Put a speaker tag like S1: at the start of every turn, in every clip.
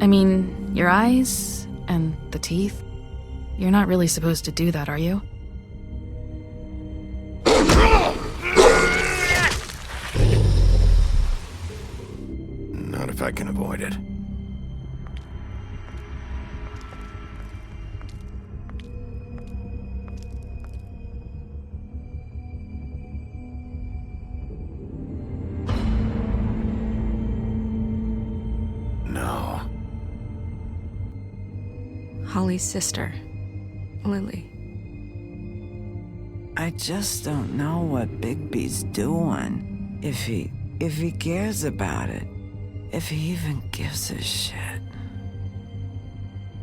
S1: I mean, your eyes and the teeth. You're not really supposed to do that, are you?
S2: Not if I can avoid it. No.
S3: Holly's sister, Lily.
S4: I just don't know what Bigby's doing. If he cares about it. If he even gives a shit.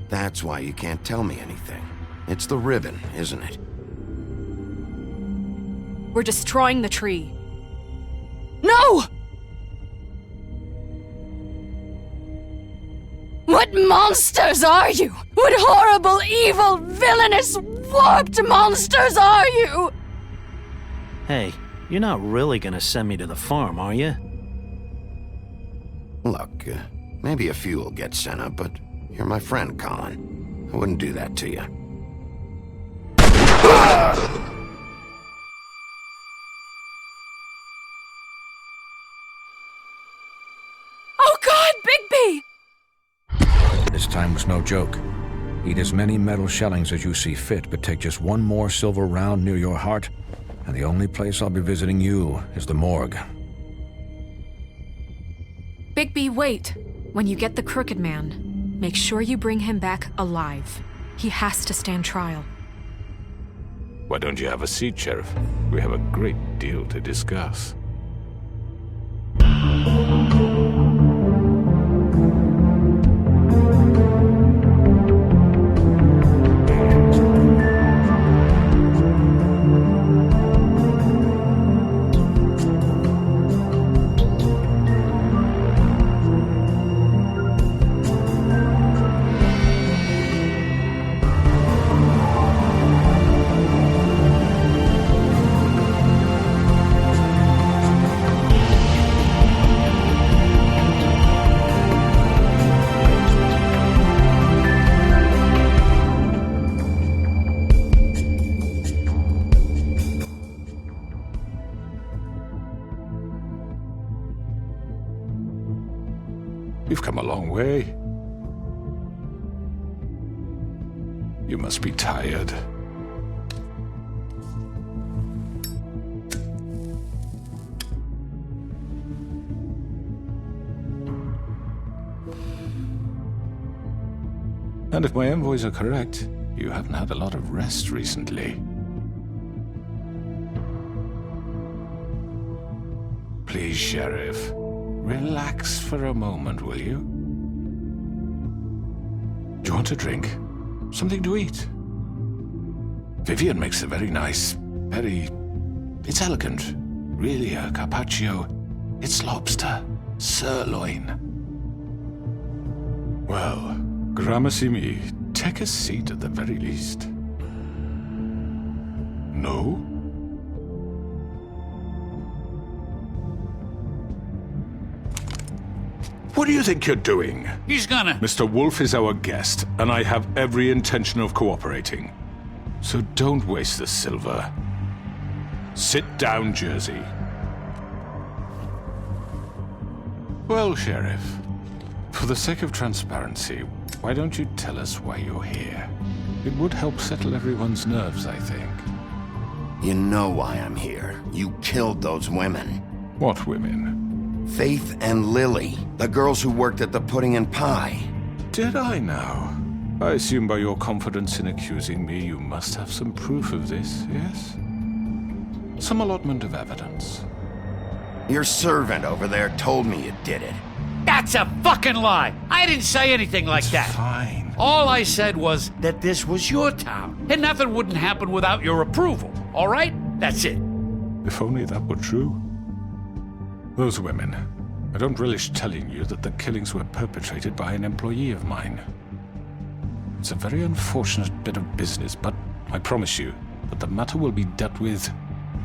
S2: That's why you can't tell me anything. It's the ribbon, isn't it?
S5: We're destroying the tree. No! What monsters are you? What horrible, evil, villainous, warped monsters are you?
S6: Hey, you're not really gonna send me to the farm, are you?
S2: Look, maybe a few will get sent up, but you're my friend, Colin. I wouldn't do that to you.
S5: Oh God, Bigby!
S7: This time was no joke. Eat as many metal shellings as you see fit, but take just one more silver round near your heart, and the only place I'll be visiting you is the morgue.
S5: Bigby, wait. When you get the Crooked Man, make sure you bring him back alive. He has to stand trial.
S8: Why don't you have a seat, Sheriff? We have a great deal to discuss. You've come a long way. You must be tired. And if my envoys are correct, you haven't had a lot of rest recently. Please, Sheriff. Relax for a moment, will you? Do you want a drink? Something to eat? Vivian makes a very nice, it's elegant. Really a carpaccio. It's lobster. Sirloin. Well, gramercy me. Take a seat at the very least. No? What do you think you're doing?
S9: He's gonna...
S8: Mr. Wolf is our guest, and I have every intention of cooperating. So don't waste the silver. Sit down, Jersey. Well, Sheriff, for the sake of transparency, why don't you tell us why you're here? It would help settle everyone's nerves, I think.
S2: You know why I'm here. You killed those women.
S8: What women?
S2: Faith and Lily, the girls who worked at the Pudding and Pie.
S8: Did I now? I assume by your confidence in accusing me, you must have some proof of this, yes? Some allotment of evidence.
S2: Your servant over there told me you did it.
S9: That's a fucking lie! I didn't say anything like that.
S8: Fine.
S9: All I said was that this was your town, and nothing wouldn't happen without your approval, all right? That's it.
S8: If only that were true. Those women. I don't relish telling you that the killings were perpetrated by an employee of mine. It's a very unfortunate bit of business, but I promise you that the matter will be dealt with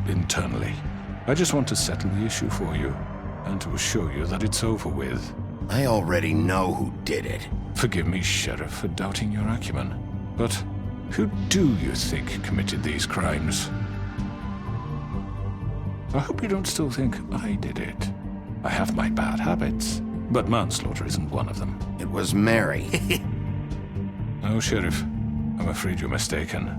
S8: internally. I just want to settle the issue for you, and to assure you that it's over with.
S2: I already know who did it.
S8: Forgive me, Sheriff, for doubting your acumen, but who do you think committed these crimes? I hope you don't still think I did it. I have my bad habits, but manslaughter isn't one of them.
S2: It was Mary.
S8: No, Sheriff. I'm afraid you're mistaken.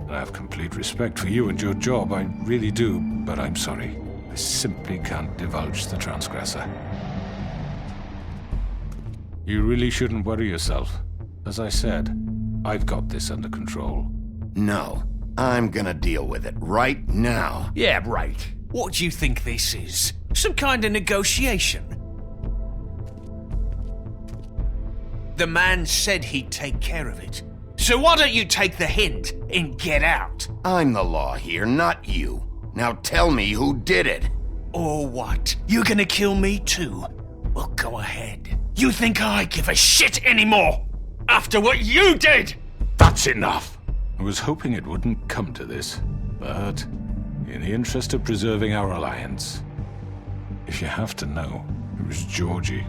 S8: I have complete respect for you and your job, I really do, but I'm sorry. I simply can't divulge the transgressor. You really shouldn't worry yourself. As I said, I've got this under control.
S2: No, I'm gonna deal with it right now.
S9: Yeah, right.
S10: What do you think this is? Some kind of negotiation? The man said he'd take care of it. So why don't you take the hint and get out?
S2: I'm the law here, not you. Now tell me who did it.
S10: Or what? You're gonna kill me too? Well, go ahead. You think I give a shit anymore? After what you did?
S8: That's enough! I was hoping it wouldn't come to this, but in the interest of preserving our alliance, if you have to know, it was Georgie.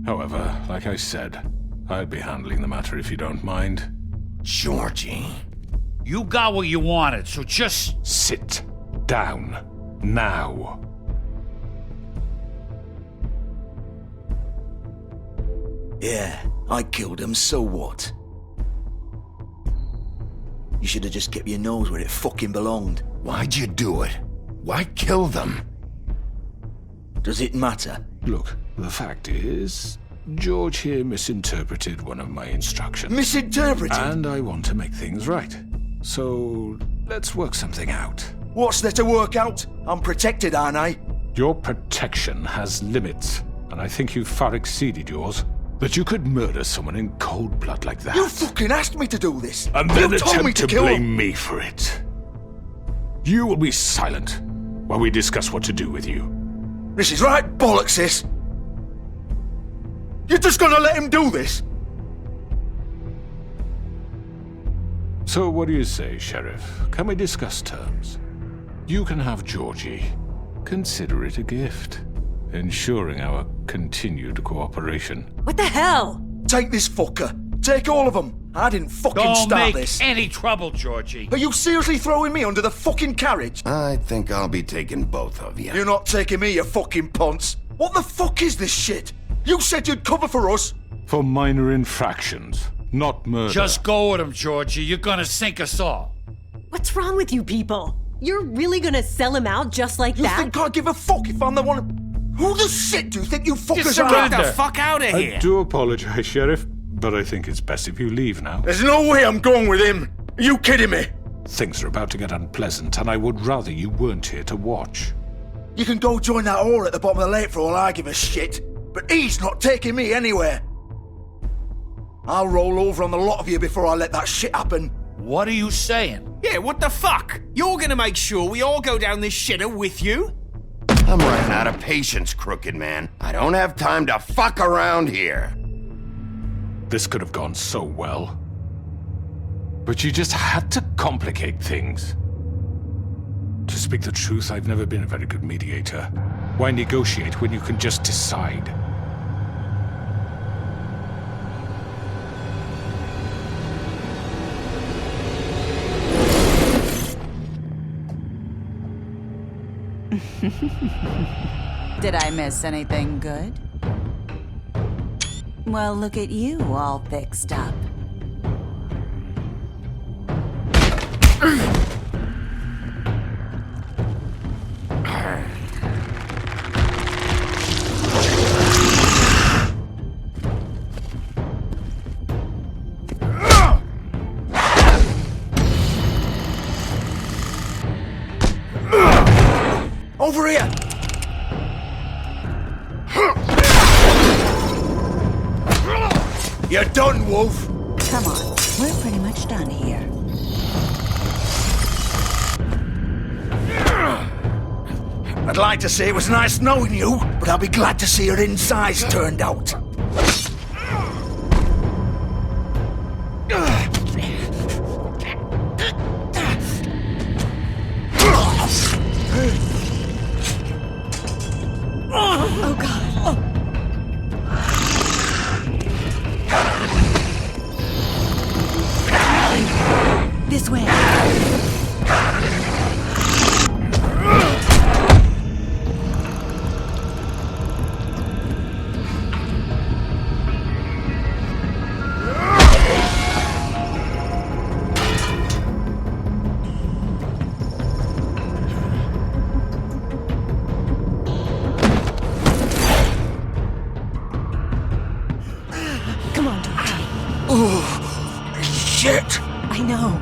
S8: However, like I said, I'll be handling the matter if you don't mind.
S2: Georgie.
S9: You got what you wanted, so just...
S8: Sit down. Now.
S11: Yeah, I killed him, so what? You should have just kept your nose where it fucking belonged.
S2: Why'd you do it? Why kill them?
S11: Does it matter?
S8: Look, the fact is, George here misinterpreted one of my instructions.
S11: Misinterpreted?
S8: And I want to make things right. So, let's work something out.
S11: What's there to work out? I'm protected, aren't I?
S8: Your protection has limits, and I think you've far exceeded yours. That you could murder someone in cold blood like that.
S11: You fucking asked me to do this!
S8: And then
S11: you told me
S8: attempt
S11: to
S8: to
S11: kill
S8: blame
S11: him.
S8: me for it. You will be silent while we discuss what to do with you.
S11: This is right bollocks, sis. You're just gonna let him do this?
S8: So what do you say, Sheriff? Can we discuss terms? You can have Georgie. Consider it a gift, ensuring our continued cooperation.
S12: What the hell?
S11: Take this fucker. Take all of them. I didn't fucking
S9: Don't
S11: start
S9: make
S11: this.
S9: any trouble, Georgie.
S11: Are you seriously throwing me under the fucking carriage?
S2: I think I'll be taking both of you.
S11: You're not taking me, you fucking ponce. What the fuck is this shit? You said you'd cover for us.
S8: For minor infractions, not murder.
S9: Just go with him, Georgie. You're gonna sink us all.
S12: What's wrong with you people? You're really gonna sell him out just like
S11: You
S12: that?
S11: think I give a fuck if I'm the one? Who the shit do you think you fuckers are?
S10: Get the fuck out of here!
S8: I do apologize, Sheriff, but I think it's best if you leave now.
S11: There's no way I'm going with him. Are you kidding me?
S8: Things are about to get unpleasant, and I would rather you weren't here to watch.
S11: You can go join that whore at the bottom of the lake for all I give a shit. But he's not taking me anywhere. I'll roll over on the lot of you before I let that shit happen.
S9: What are you saying?
S10: Yeah, what the fuck? You're gonna make sure we all go down this shitter with you?
S2: I'm running out of patience, crooked man. I don't have time to fuck around here.
S8: This could have gone so well. But you just had to complicate things. To speak the truth, I've never been a very good mediator. Why negotiate when you can just decide?
S13: Did I miss anything good? Well, look at you, all fixed up.
S11: Over here! You're done, Wolf!
S13: Come on, we're pretty much done here.
S11: I'd like to say it was nice knowing you, but I'll be glad to see your insides turned out.
S12: This way. Come on, Dorothy.
S11: Oh, shit!
S12: I know.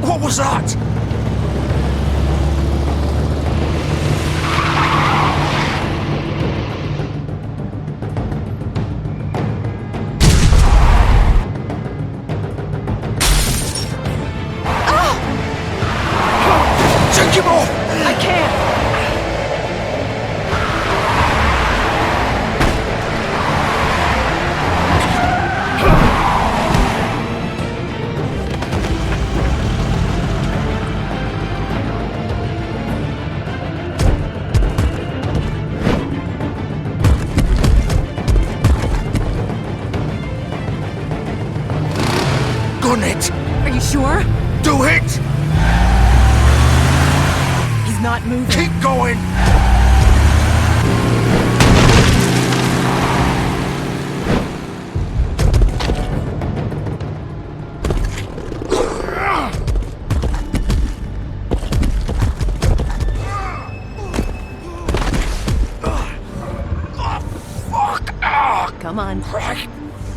S11: What was that? Take him off!
S12: I can't!
S11: Gun it!
S12: Are you sure?
S11: Do it!
S12: He's not moving.
S11: Keep going!
S12: Come on.
S11: Right.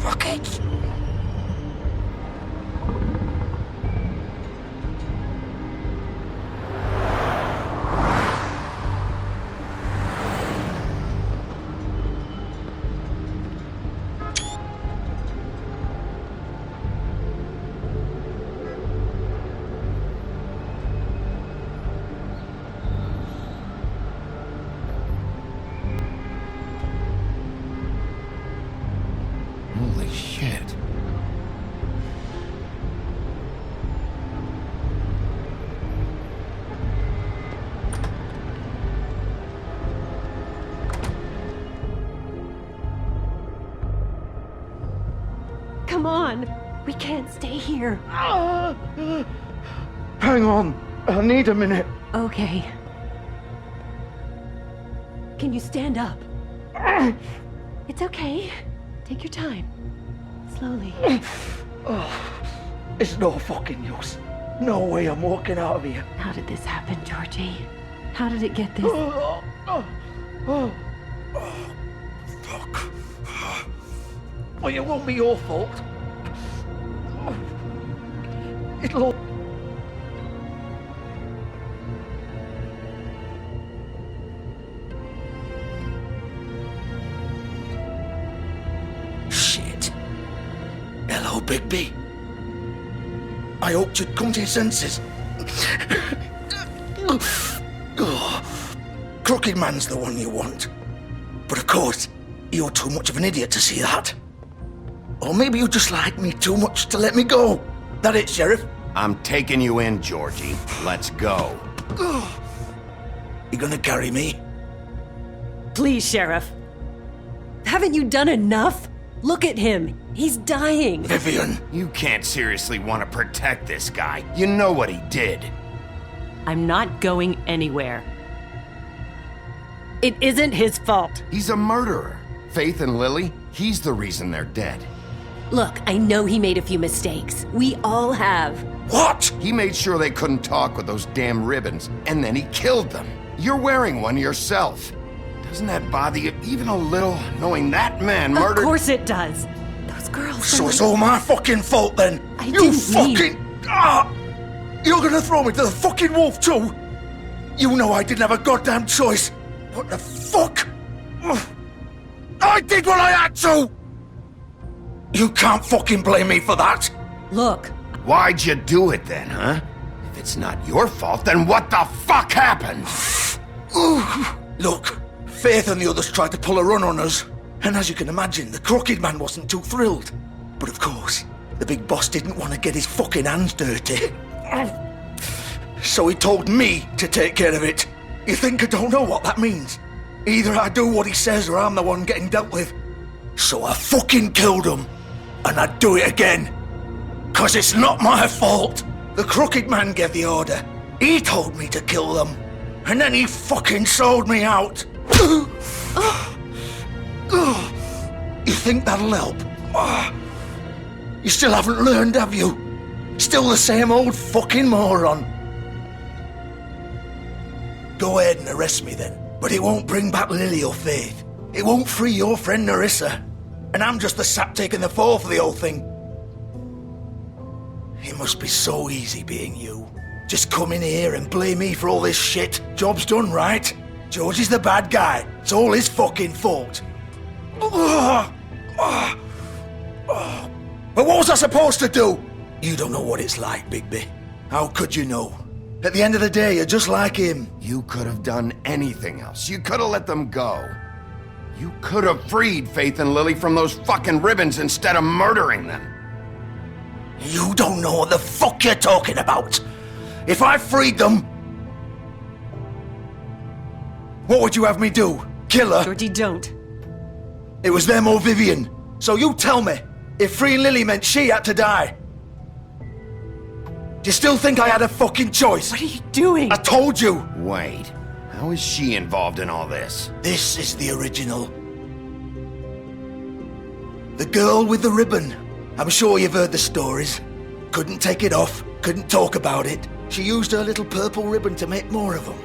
S11: Fuck it.
S2: Holy shit.
S12: Come on. We can't stay here.
S11: Hang on. I need a minute.
S12: Okay. Can you stand up? It's okay. Take your time. Slowly.
S11: It's no fucking use. No way I'm walking out of here.
S12: How did this happen, Georgie? How did it get this?
S11: Fuck. Well, it won't be your fault. It'll all... Shit. Hello, Bigby. I hoped you'd come to your senses. Crooked Man's the one you want. But of course, you're too much of an idiot to see that. Or maybe you just like me too much to let me go. That it, Sheriff?
S2: I'm taking you in, Georgie. Let's go.
S11: You gonna carry me?
S12: Please, Sheriff. Haven't you done enough? Look at him. He's dying.
S11: Vivian.
S2: You can't seriously want to protect this guy. You know what he did.
S12: I'm not going anywhere. It isn't his fault.
S2: He's a murderer. Faith and Lily, he's the reason they're dead.
S12: Look, I know he made a few mistakes. We all have.
S11: What?
S2: He made sure they couldn't talk with those damn ribbons, and then he killed them. You're wearing one yourself. Doesn't that bother you even a little, knowing that man murdered—
S12: Of course it does. Those girls—
S11: So it's all my fucking fault then?
S12: I didn't
S11: fucking— You're gonna throw me to the fucking wolf too? You know I didn't have a goddamn choice. What the fuck? I did what I had to! You can't fucking blame me for that.
S12: Look.
S2: Why'd you do it then, huh? If it's not your fault, then what the fuck happened?
S11: Look, Faith and the others tried to pull a run on us. And as you can imagine, the Crooked Man wasn't too thrilled. But of course, the big boss didn't want to get his fucking hands dirty. So he told me to take care of it. You think I don't know what that means? Either I do what he says or I'm the one getting dealt with. So I fucking killed him. And I'd do it again. 'Cause it's not my fault. The Crooked Man gave the order. He told me to kill them. And then he fucking sold me out. You think that'll help? You still haven't learned, have you? Still the same old fucking moron. Go ahead and arrest me then. But it won't bring back Lily or Faith. It won't free your friend Nerissa. And I'm just the sap taking the fall for the whole thing. It must be so easy being you. Just come in here and blame me for all this shit. Job's done, right? George is the bad guy. It's all his fucking fault. But what was I supposed to do? You don't know what it's like, Bigby. How could you know? At the end of the day, you're just like him.
S2: You could have done anything else. You could have let them go. You could have freed Faith and Lily from those fucking ribbons instead of murdering them.
S11: You don't know what the fuck you're talking about. If I freed them, what would you have me do? Kill her?
S12: Georgie, don't.
S11: It was them or Vivian. So you tell me, if freeing Lily meant she had to die, do you still think I had a fucking choice?
S12: What are you doing?
S11: I told you.
S2: Wait, how is she involved in all this?
S11: This is the original. The girl with the ribbon. I'm sure you've heard the stories. Couldn't take it off, couldn't talk about it. She used her little purple ribbon to make more of them.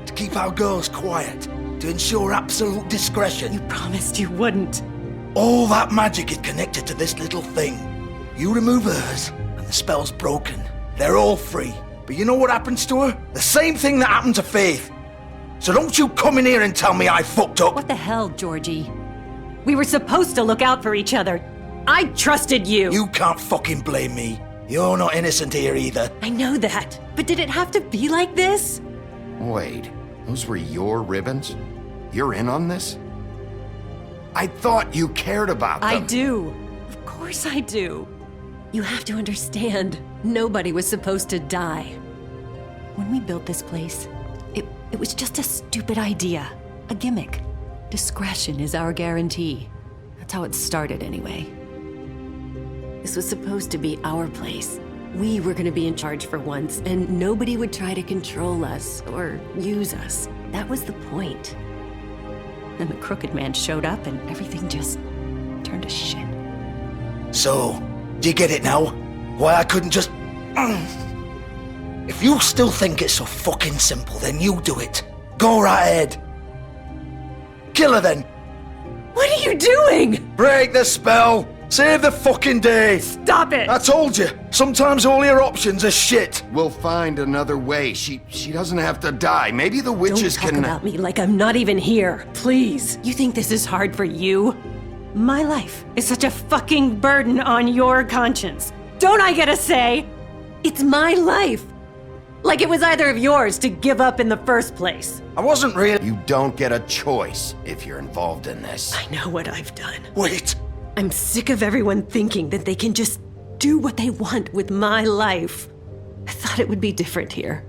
S11: To keep our girls quiet. To ensure absolute discretion.
S12: You promised you wouldn't.
S11: All that magic is connected to this little thing. You remove hers, and the spell's broken. They're all free. But you know what happens to her? The same thing that happened to Faith. So don't you come in here and tell me I fucked up.
S12: What the hell, Georgie? We were supposed to look out for each other. I trusted you.
S11: You can't fucking blame me. You're not innocent here either.
S12: I know that. But did it have to be like this?
S2: Wait, those were your ribbons? You're in on this? I thought you cared about them.
S12: I do. Of course I do. You have to understand, nobody was supposed to die. When we built this place, it was just a stupid idea. A gimmick. Discretion is our guarantee. That's how it started anyway. This was supposed to be our place. We were gonna be in charge for once, and nobody would try to control us or use us. That was the point. Then the Crooked Man showed up and everything just turned to shit.
S11: So, do you get it now? Why I couldn't just... If you still think it's so fucking simple, then you do it. Go right ahead. Kill her then.
S12: What are you doing?
S11: Break the spell. Save the fucking day.
S12: Stop it.
S11: I told you. Sometimes all your options are shit.
S2: We'll find another way. She doesn't have to die. Maybe the witches
S12: Don't talk about me like I'm not even here. Please. You think this is hard for you? My life is such a fucking burden on your conscience. Don't I get a say? It's my life. Like it was either of yours to give up in the first place.
S11: I wasn't really.
S2: You don't get a choice if you're involved in this.
S12: I know what I've done.
S11: Wait.
S12: I'm sick of everyone thinking that they can just do what they want with my life. I thought it would be different here.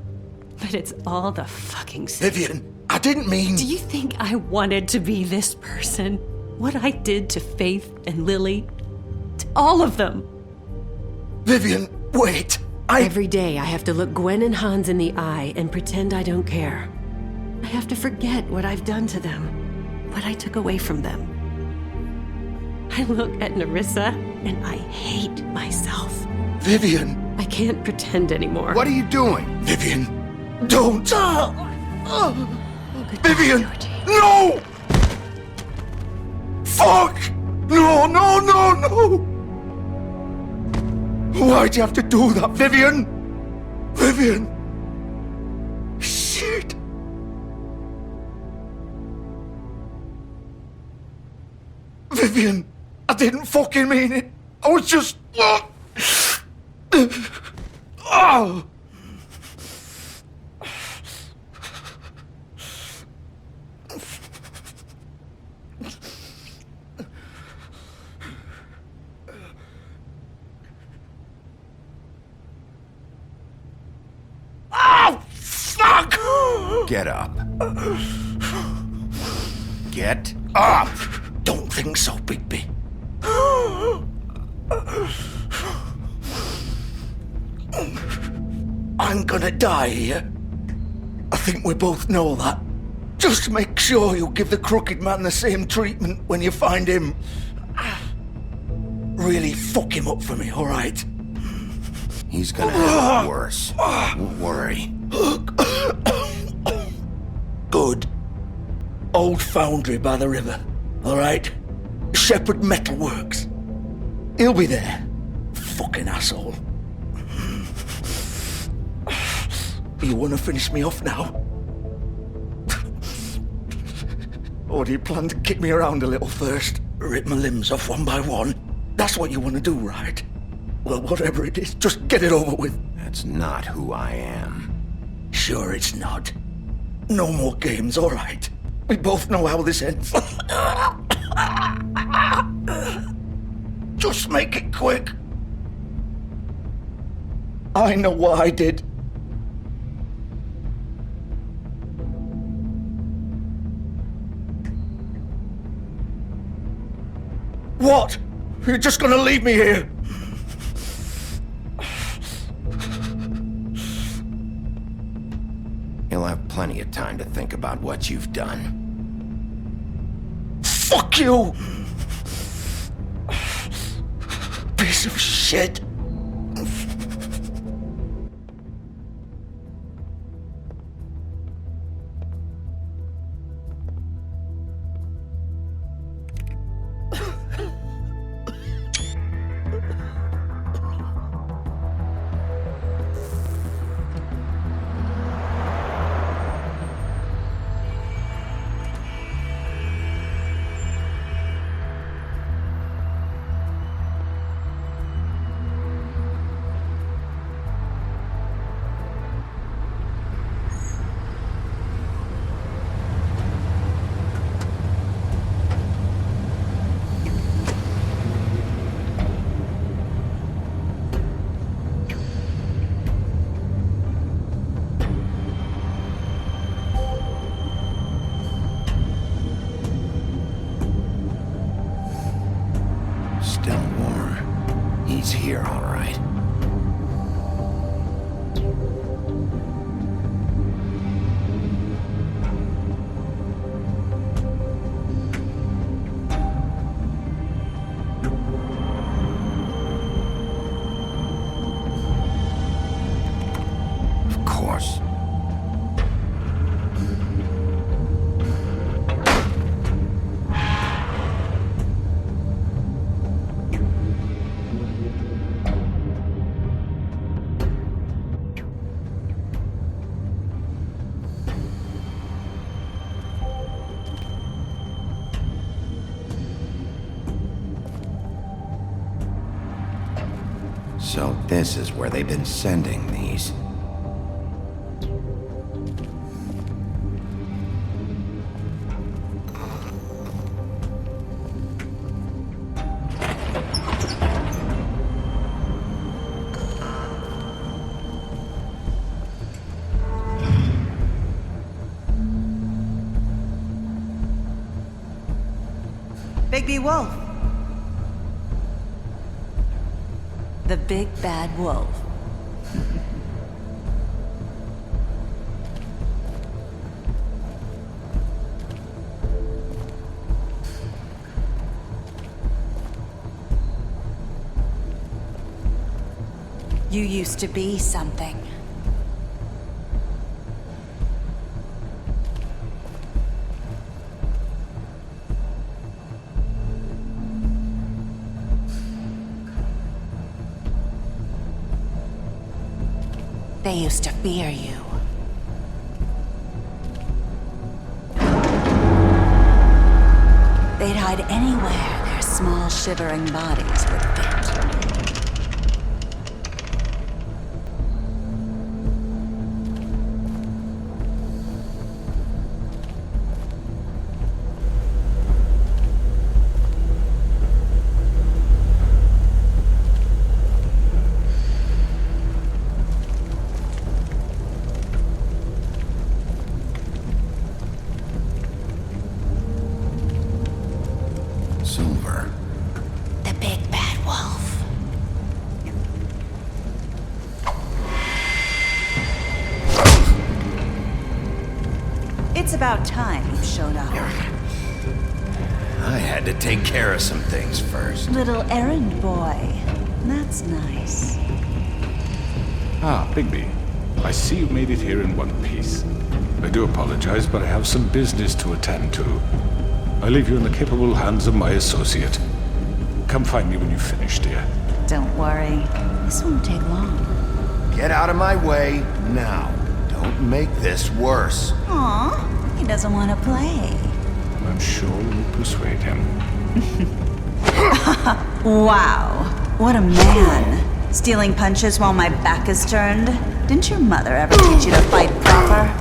S12: But it's all the fucking same.
S11: Vivian, I didn't mean...
S12: Do you think I wanted to be this person? What I did to Faith and Lily? To all of them?
S11: Vivian, wait.
S12: Every day I have to look Gwen and Hans in the eye and pretend I don't care. I have to forget what I've done to them, what I took away from them. I look at Nerissa and I hate myself.
S11: Vivian.
S12: I can't pretend anymore.
S2: What are you doing?
S11: Vivian, don't. Vivian, no! Fuck! No, no, no, no! Why'd you have to do that, Vivian? Vivian! Shit! Vivian, I didn't fucking mean it. I was just... Oh! Fuck!
S2: Get up. Get up!
S11: Don't think so, Bigby. I'm gonna die here. I think we both know that. Just make sure you give the Crooked Man the same treatment when you find him. Really fuck him up for me, alright?
S2: He's gonna have it worse. Don't worry.
S11: Good. Old foundry by the river, alright? Shepherd Metalworks. He'll be there. Fucking asshole. You wanna finish me off now? Or do you plan to kick me around a little first? Rip my limbs off one by one? That's what you wanna do, right? Well, whatever it is, just get it over with.
S2: That's not who I am.
S11: Sure it's not. No more games, alright? We both know how this ends. Just make it quick. I know what I did. What? You're just gonna leave me here?
S2: You'll have plenty of time to think about what you've done.
S11: Fuck you! Piece of shit.
S2: He's here, all right. Of course. So this is where they've been sending these.
S13: Bigby Wolf. The big bad wolf. You used to be something. They used to fear you. They'd hide anywhere their small, shivering bodies would fit.
S2: Silver.
S13: The big bad wolf. It's about time you showed up.
S2: I had to take care of some things first.
S13: Little errand boy. That's nice.
S8: Ah, Bigby. I see you made it here in one piece. I do apologize, but I have some business to attend to. I leave you in the capable hands of my associate. Come find me when you've finished, dear.
S13: Don't worry. This won't take long.
S2: Get out of my way now. Don't make this worse.
S13: Aw, he doesn't want to play.
S8: I'm sure you'll persuade him.
S13: Wow, what a man. Stealing punches while my back is turned? Didn't your mother ever teach you to fight proper?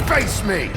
S2: Face me!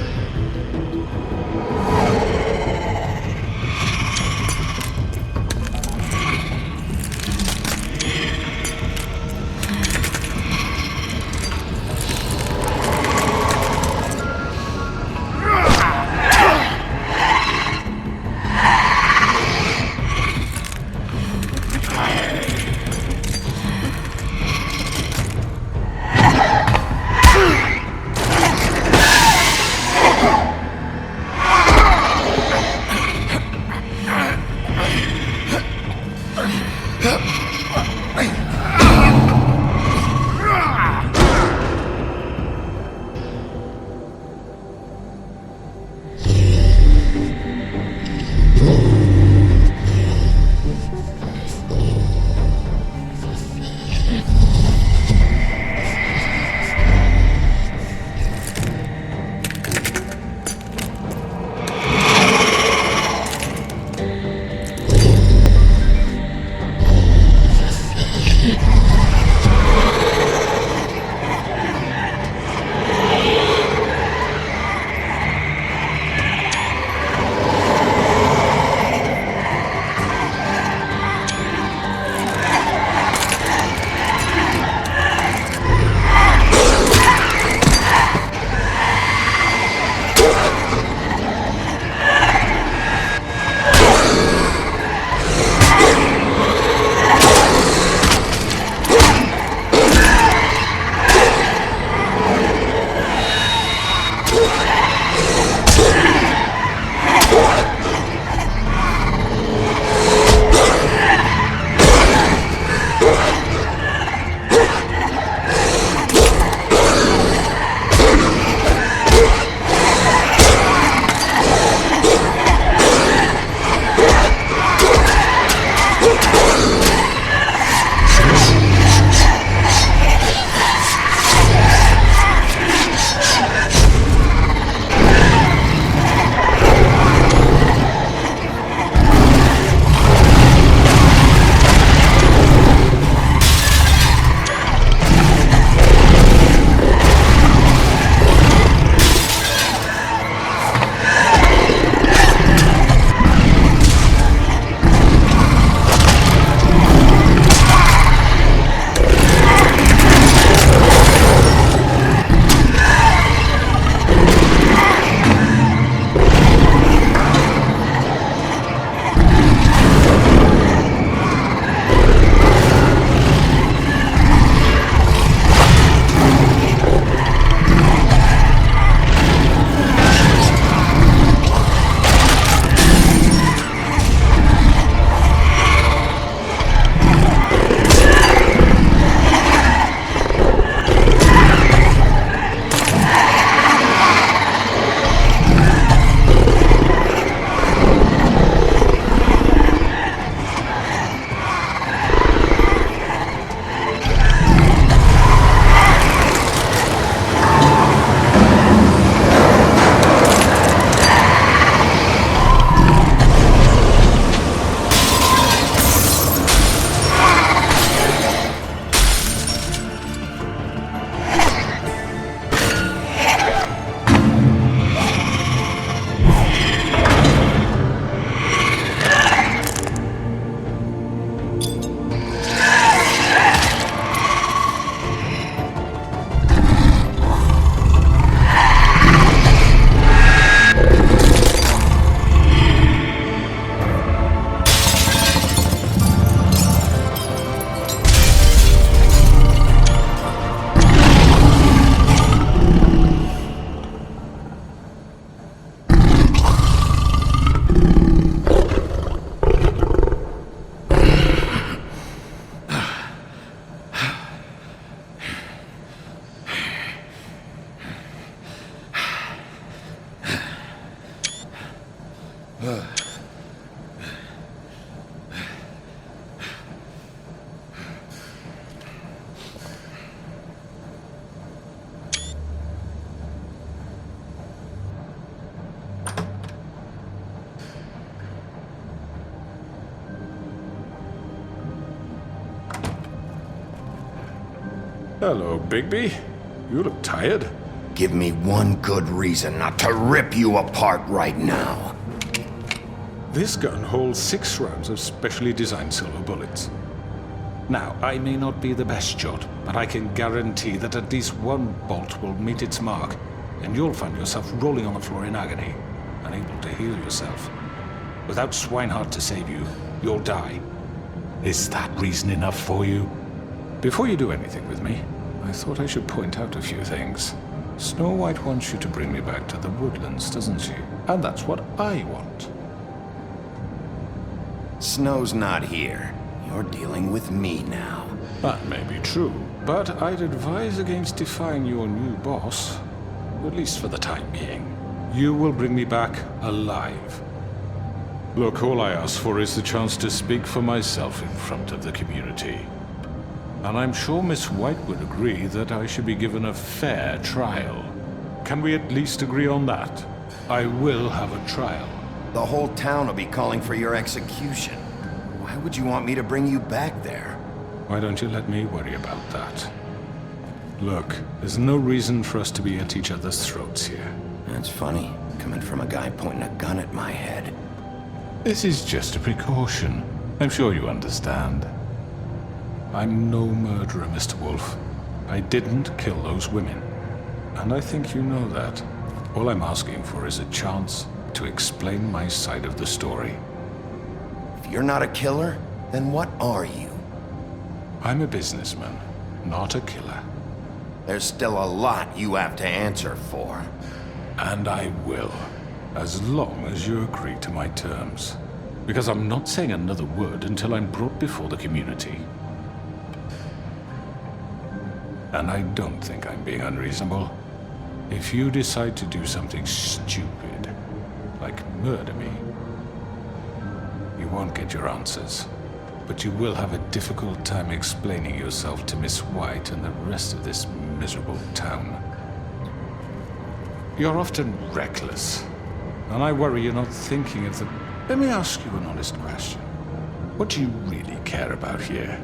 S8: Hello, Bigby. You look tired.
S2: Give me one good reason not to rip you apart right now.
S8: This gun holds 6 rounds of specially designed silver bullets. Now, I may not be the best shot, but I can guarantee that at least one bolt will meet its mark, and you'll find yourself rolling on the floor in agony, unable to heal yourself. Without Swinehart to save you, you'll die. Is that reason enough for you? Before you do anything with me, I thought I should point out a few things. Snow White wants you to bring me back to the woodlands, doesn't she? And that's what I want.
S2: Snow's not here. You're dealing with me now.
S8: That may be true, but I'd advise against defying your new boss, at least for the time being. You will bring me back alive. Look, all I ask for is the chance to speak for myself in front of the community. And I'm sure Miss White would agree that I should be given a fair trial. Can we at least agree on that? I will have a trial.
S2: The whole town will be calling for your execution. Why would you want me to bring you back there?
S8: Why don't you let me worry about that? Look, there's no reason for us to be at each other's throats here.
S2: That's funny, coming from a guy pointing a gun at my head.
S8: This is just a precaution. I'm sure you understand. I'm no murderer, Mr. Wolf. I didn't kill those women. And I think you know that. All I'm asking for is a chance to explain my side of the story.
S2: If you're not a killer, then what are you?
S8: I'm a businessman, not a killer.
S2: There's still a lot you have to answer for.
S8: And I will, as long as you agree to my terms. Because I'm not saying another word until I'm brought before the community. And I don't think I'm being unreasonable. If you decide to do something stupid, like murder me, you won't get your answers. But you will have a difficult time explaining yourself to Miss White and the rest of this miserable town. You're often reckless, and I worry you're not thinking of the... Let me ask you an honest question. What do you really care about here?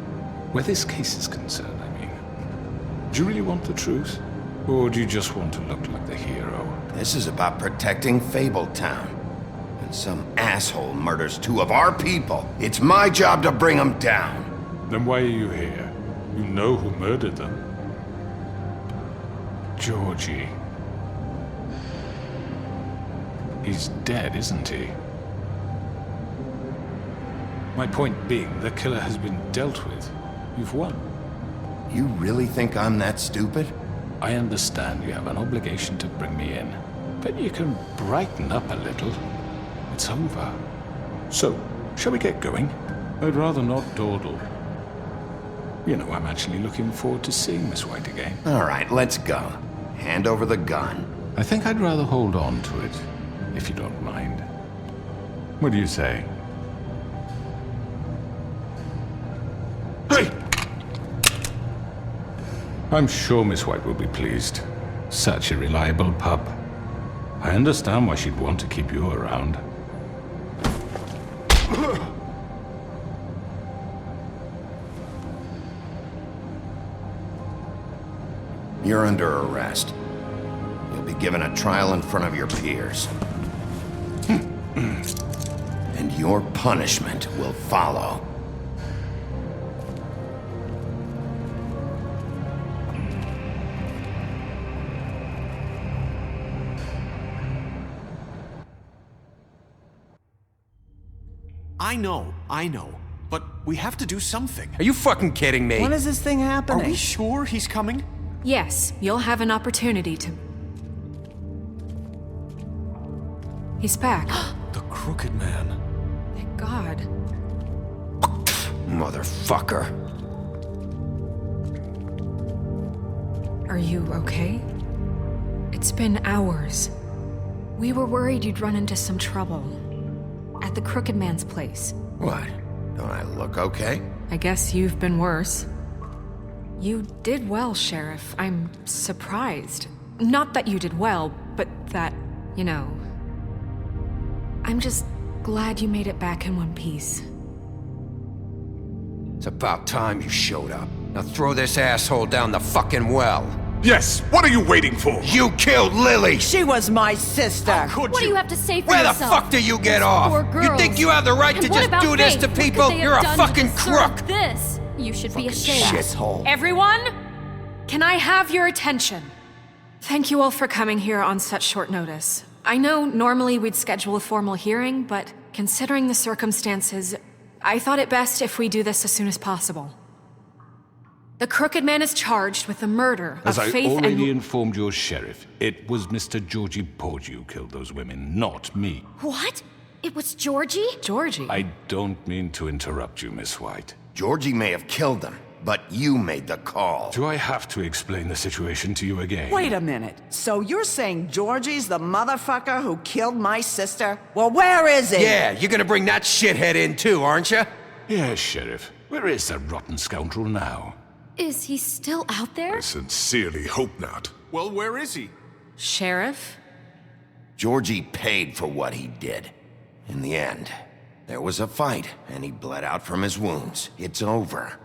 S8: Where this case is concerned, I mean. Do you really want the truth? Or do you just want to look like the hero?
S2: This is about protecting Fabletown. When some asshole murders 2 of our people, it's my job to bring them down.
S8: Then why are you here? You know who murdered them. Georgie. He's dead, isn't he? My point being, the killer has been dealt with. You've won.
S2: You really think I'm that stupid?
S8: I understand you have an obligation to bring me in, but you can brighten up a little. It's over. So, shall we get going? I'd rather not dawdle. You know, I'm actually looking forward to seeing Miss White again.
S2: All right, let's go. Hand over the gun.
S8: I think I'd rather hold on to it, if you don't mind. What do you say? Hey! I'm sure Miss White will be pleased. Such a reliable pup. I understand why she'd want to keep you around.
S2: You're under arrest. You'll be given a trial in front of your peers. And your punishment will follow.
S14: I know. But we have to do something.
S15: Are you fucking kidding me?
S4: When is this thing happening?
S14: Are we sure he's coming?
S5: Yes, you'll have an opportunity to... He's back.
S14: The Crooked Man.
S5: Thank God.
S15: Motherfucker.
S5: Are you okay? It's been hours. We were worried you'd run into some trouble. At the Crooked Man's place.
S2: What? Don't I look okay?
S5: I guess you've been worse. You did well, Sheriff. I'm surprised. Not that you did well, but that, you know... I'm just glad you made it back in one piece.
S15: It's about time you showed up.
S2: Now throw this asshole down the fucking well.
S8: Yes, what are you waiting for?
S2: You killed Lily!
S4: She was my sister.
S12: What do you have to say for
S2: Where the
S12: yourself?
S2: fuck do you get off?
S12: Poor
S2: You
S12: girls.
S2: think you have the right
S12: And
S2: to
S12: what
S2: just
S12: about
S2: do this
S12: Faith?
S2: to
S12: What could
S2: people?
S12: they have
S2: You're a
S12: done to
S2: fucking
S12: deserve
S2: crook!
S12: This. You should be ashamed.
S2: Shithole.
S5: Everyone, can I have your attention? Thank you all for coming here on such short notice. I know normally we'd schedule a formal hearing, but considering the circumstances, I thought it best if we do this as soon as possible. The Crooked Man is charged with the murder
S8: As
S5: of
S8: I
S5: Faith
S8: already
S5: and...
S8: informed your sheriff, it was Mr. Georgie Porgy who killed those women, not me.
S12: What? It was Georgie?
S5: Georgie?
S8: I don't mean to interrupt you, Miss White.
S2: Georgie may have killed them, but you made the call.
S8: Do I have to explain the situation to you again?
S4: Wait a minute. So you're saying Georgie's the motherfucker who killed my sister? Well, where is he?
S2: Yeah, you're gonna bring that shithead in too, aren't you?
S8: Yes, Sheriff. Where is that rotten scoundrel now?
S12: Is he still out there?
S8: I sincerely hope not.
S14: Well, where is he?
S5: Sheriff?
S2: Georgie paid for what he did. In the end, there was a fight, and he bled out from his wounds. It's over.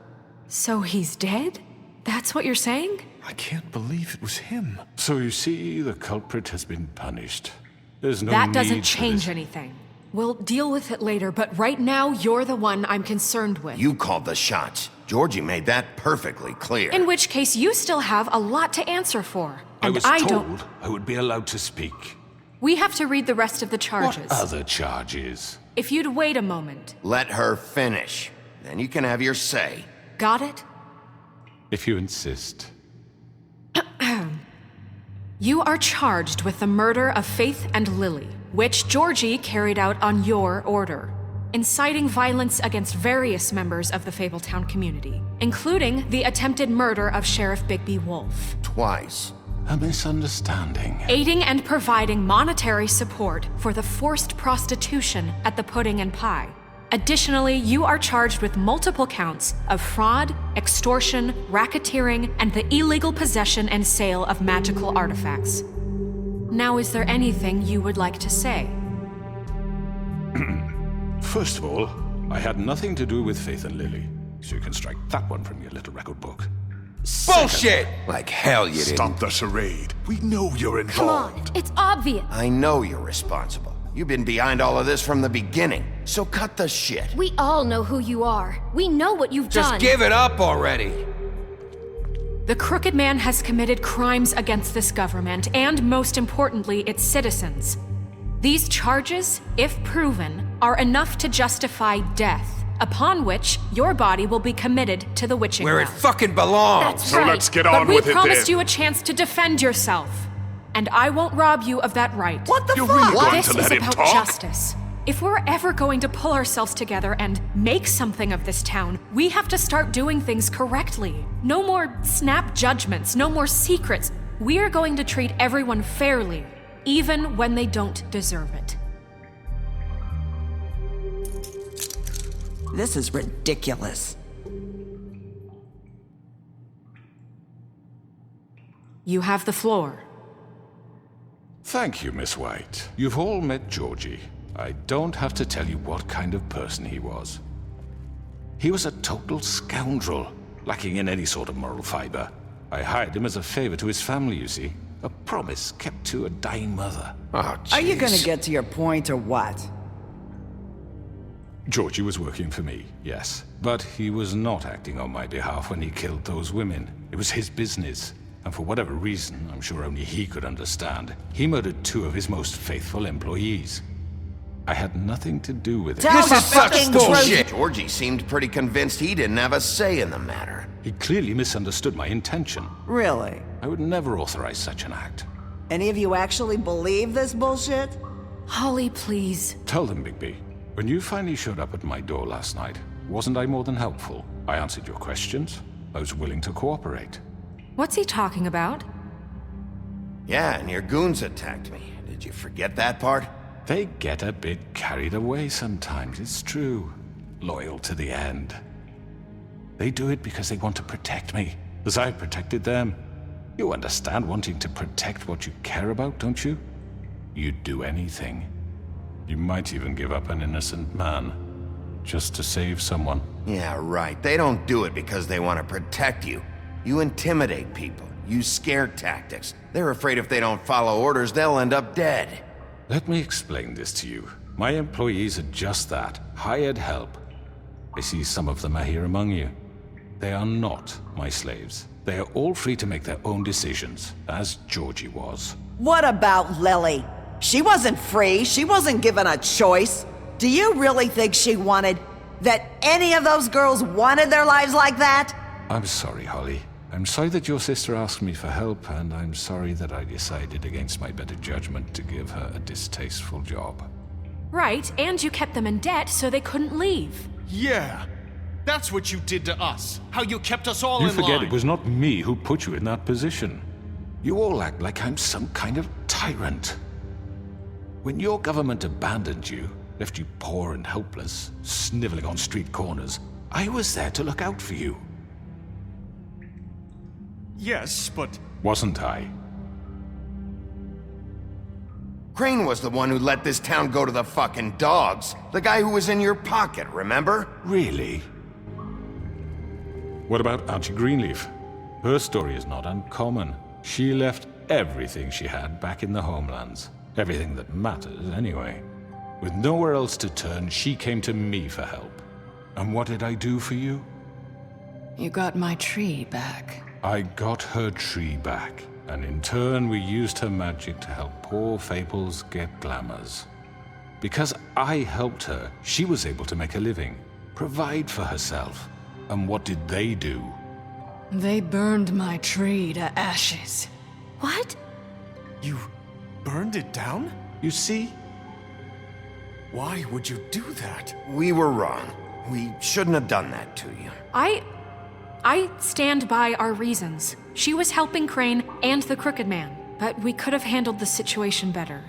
S5: So he's dead? That's what you're saying?
S8: I can't believe it was him. So you see, the culprit has been punished. There's no
S5: That
S8: need
S5: doesn't
S8: for
S5: change
S8: this.
S5: anything. We'll deal with it later, but right now, you're the one I'm concerned with.
S2: You called the shots. Georgie made that perfectly clear.
S5: In which case, you still have a lot to answer for.
S8: I
S5: And
S8: was
S5: I
S8: told
S5: don't...
S8: I would be allowed to speak.
S5: We have to read the rest of the charges.
S8: What other charges?
S5: If you'd wait a moment.
S2: Let her finish. Then you can have your say.
S5: Got it?
S8: If you insist.
S5: You are charged with the murder of Faith and Lily, which Georgie carried out on your order, inciting violence against various members of the Fabletown community, including the attempted murder of Sheriff Bigby Wolf.
S2: Twice.
S8: A misunderstanding.
S5: Aiding and providing monetary support for the forced prostitution at the Pudding and Pie. Additionally, you are charged with multiple counts of fraud, extortion, racketeering, and the illegal possession and sale of magical artifacts. Now, is there anything you would like to say?
S8: First of all, I had nothing to do with Faith and Lily, so you can strike that one from your little record book.
S2: Bullshit! Like hell you didn't.
S8: Stop the charade. We know you're
S12: Come on, it's obvious.
S2: I know you're responsible. You've been behind all of this from the beginning, so cut the shit.
S12: We all know who you are. We know what you've done.
S2: Just give it up already.
S5: The Crooked Man has committed crimes against this government and, most importantly, its citizens. These charges, if proven, are enough to justify death, upon which your body will be committed to the witching
S2: Where it
S5: well.
S2: fucking belongs.
S12: That's
S8: So
S12: right.
S8: let's get on
S5: But
S8: with
S5: we
S8: it
S5: promised
S8: then.
S5: you a chance to defend yourself, and I won't rob you of that right.
S4: What the
S8: You're
S4: fuck?
S8: really going
S5: This
S8: to
S5: is
S8: let him
S5: about
S8: talk?
S5: justice. If we're ever going to pull ourselves together and make something of this town, we have to start doing things correctly. No more snap judgments, no more secrets. We are going to treat everyone fairly, even when they don't deserve it.
S4: This is ridiculous.
S5: You have the floor.
S8: Thank you, Miss White. You've all met Georgie. I don't have to tell you what kind of person he was. He was a total scoundrel, lacking in any sort of moral fiber. I hired him as a favor to his family, you see. A promise kept to a dying mother.
S2: Oh,
S4: Are you
S2: jeez.
S4: gonna get to your point or what?
S8: Georgie was working for me, yes. But he was not acting on my behalf when he killed those women. It was his business. And for whatever reason, I'm sure only he could understand, he murdered 2 of his most faithful employees. I had nothing to do with it.
S4: Tell
S2: This
S4: the
S2: is such
S4: fucking
S2: bullshit. Georgie seemed pretty convinced he didn't have a say in the matter.
S8: He clearly misunderstood my intention.
S4: Really?
S8: I would never authorize such an act.
S4: Any of you actually believe this bullshit?
S5: Holly, please.
S8: Tell them, Bigby. When you finally showed up at my door last night, wasn't I more than helpful? I answered your questions. I was willing to cooperate.
S5: What's he talking about?
S2: Yeah, and your goons attacked me. Did you forget that part?
S8: They get a bit carried away sometimes, it's true. Loyal to the end. They do it because they want to protect me, as I protected them. You understand wanting to protect what you care about, don't you? You'd do anything. You might even give up an innocent man. just to save someone.
S2: Yeah, right. They don't do it because they want to protect you. You intimidate people, use scare tactics. They're afraid if they don't follow orders, they'll end up dead.
S8: Let me explain this to you. My employees are just that, hired help. I see some of them are here among you. They are not my slaves. They are all free to make their own decisions, as Georgie was.
S4: What about Lily? She wasn't free. She wasn't given a choice. Do you really think she wanted... that any of those girls wanted their lives like that?
S8: I'm sorry, Holly. I'm sorry that your sister asked me for help, and I'm sorry that I decided against my better judgment to give her a distasteful job.
S5: Right, and you kept them in debt so they couldn't leave.
S14: Yeah. That's what you did to us. How you kept us all
S8: You
S14: in line.
S8: forget it was not me who put you in that position. You all act like I'm some kind of tyrant. When your government abandoned you, left you poor and helpless, sniveling on street corners, I was there to look out for you.
S14: Yes, but...
S8: Wasn't I?
S2: Crane was the one who let this town go to the fucking dogs. The guy who was in your pocket, remember?
S8: Really? What about Auntie Greenleaf? Her story is not uncommon. She left everything she had back in the homelands. Everything that matters, anyway. With nowhere else to turn, she came to me for help. And what did I do for you?
S1: You got my tree back.
S8: I got her tree back, and in turn we used her magic to help poor Fables get glamours. Because I helped her, she was able to make a living, provide for herself. And what did they do?
S1: They burned my tree to ashes.
S12: What?
S14: You burned it down?
S8: You see?
S14: Why would you do that?
S2: We were wrong. We shouldn't have done that to you.
S5: I stand by our reasons. She was helping Crane and the Crooked Man, but we could have handled the situation better.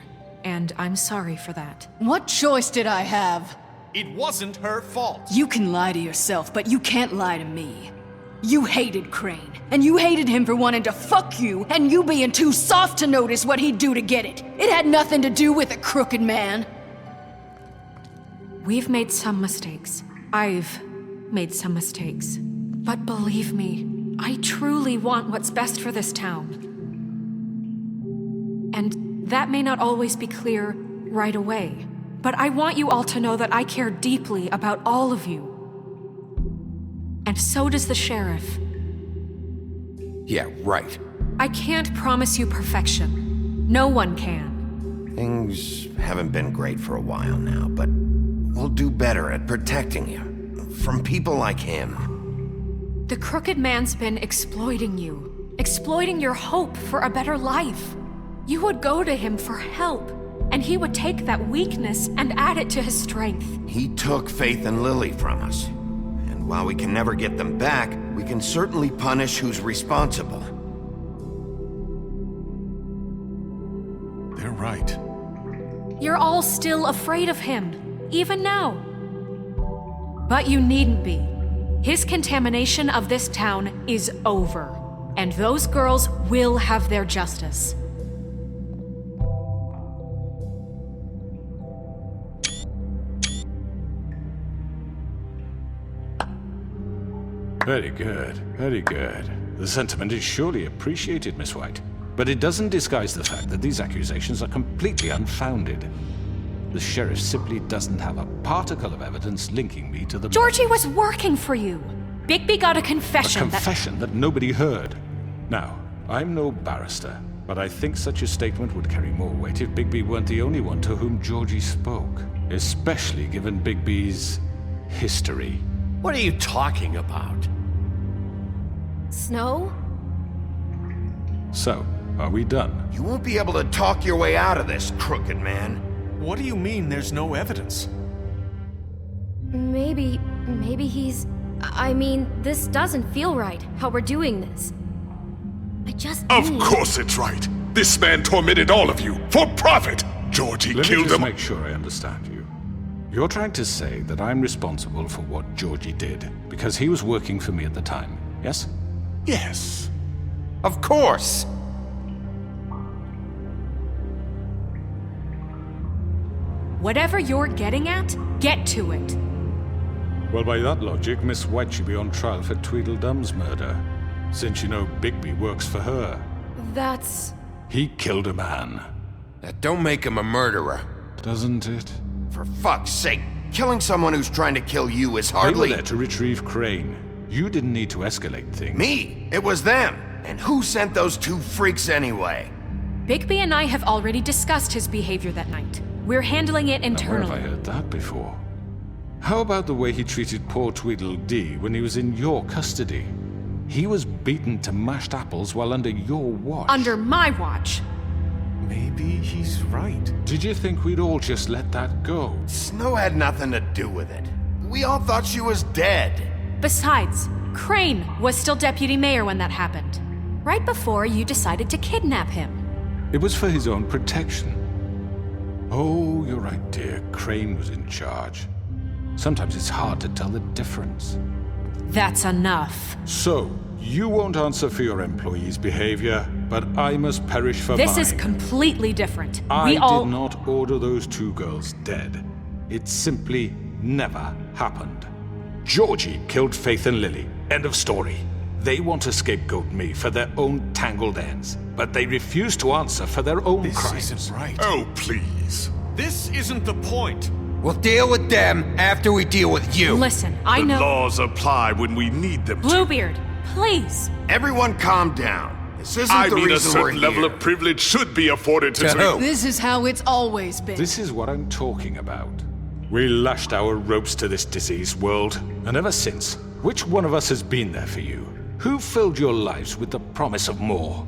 S5: And I'm sorry for that.
S1: What choice did I have?
S14: It wasn't her fault.
S1: You can lie to yourself, but you can't lie to me. You hated Crane, and you hated him for wanting to fuck you, and you being too soft to notice what he'd do to get it. It had nothing to do with a Crooked Man.
S5: We've made some mistakes. I've made some mistakes. But believe me, I truly want what's best for this town. And that may not always be clear right away, but I want you all to know that I care deeply about all of you. And so does the sheriff.
S2: Yeah, right.
S5: I can't promise you perfection. No one can.
S2: Things haven't been great for a while now, but we'll do better at protecting you. From people like him.
S5: The Crooked Man's been exploiting you. Exploiting your hope for a better life. You would go to him for help, and he would take that weakness and add it to his strength.
S2: He took Faith and Lily from us. And while we can never get them back, we can certainly punish who's responsible.
S14: They're right.
S5: You're all still afraid of him, even now. But you needn't be. His contamination of this town is over, and those girls will have their justice.
S8: Very good, very good. The sentiment is surely appreciated, Miss White. But it doesn't disguise the fact that these accusations are completely unfounded. The sheriff simply doesn't have a particle of evidence linking me to the...
S5: Georgie was working for you. Bigby got a confession.
S8: A confession that nobody heard. Now, I'm no barrister, but I think such a statement would carry more weight if Bigby weren't the only one to whom Georgie spoke. Especially given Bigby's history.
S9: What are you talking about?
S12: Snow?
S8: So, are we done?
S2: You won't be able to talk your way out of this, Crooked Man.
S14: What do you mean there's no evidence?
S15: Maybe he's... I mean, this doesn't feel right, how we're doing this. I just
S16: Of course it's right. This man tormented all of you, for profit! Georgie
S8: Let me
S16: killed
S8: just
S16: them.
S8: make sure I understand you. You're trying to say that I'm responsible for what Georgie did, because he was working for me at the time, yes?
S16: Yes.
S2: Of course!
S5: Whatever you're getting at, get to it.
S8: Well, by that logic, Miss White should be on trial for Tweedledum's murder, since you know Bigby works for her.
S15: That's...
S8: He killed a man.
S2: That don't make him a murderer.
S8: Doesn't it?
S2: For fuck's sake, killing someone who's trying to kill you is
S8: They
S2: hardly...
S8: were there to retrieve Crane. You didn't need to escalate things.
S2: Me? It was them. And who sent those two freaks anyway?
S5: Bigby and I have already discussed his behavior that night. We're handling it
S8: Now, where
S5: internally.
S8: have I heard that before? How about the way he treated poor Tweedledee when he was in your custody? He was beaten to mashed apples while under your watch.
S5: Under my watch.
S14: Maybe he's right.
S8: Did you think we'd all just let that go?
S2: Snow had nothing to do with it. We all thought she was dead.
S5: Besides, Crane was still deputy mayor when that happened. Right before you decided to kidnap him.
S8: It was for his own protection. Oh, you're right, dear. Crane was in charge. Sometimes it's hard to tell the difference.
S5: That's enough.
S8: So, you won't answer for your employees' behavior, but I must perish for mine.
S5: This is completely different.
S8: I
S5: We all...
S8: did not order those two girls dead. It simply never happened. Georgie killed Faith and Lily. End of story. They want to scapegoat me for their own tangled ends, but they refuse to answer for their own crimes.
S14: This isn't right.
S16: Oh, please.
S14: This isn't the point.
S2: We'll deal with them after we deal with you.
S5: Listen, I
S16: The
S5: know...
S16: laws apply when we need them to.
S5: Bluebeard, please.
S2: Everyone calm down. This isn't
S16: I
S2: the
S16: mean, a
S2: reason we're
S16: certain level
S2: here.
S16: of privilege should be afforded to...
S2: who?
S1: This is how it's always been.
S8: This is what I'm talking about. We lashed our ropes to this diseased world, and ever since, which one of us has been there for you? Who filled your lives with the promise of more?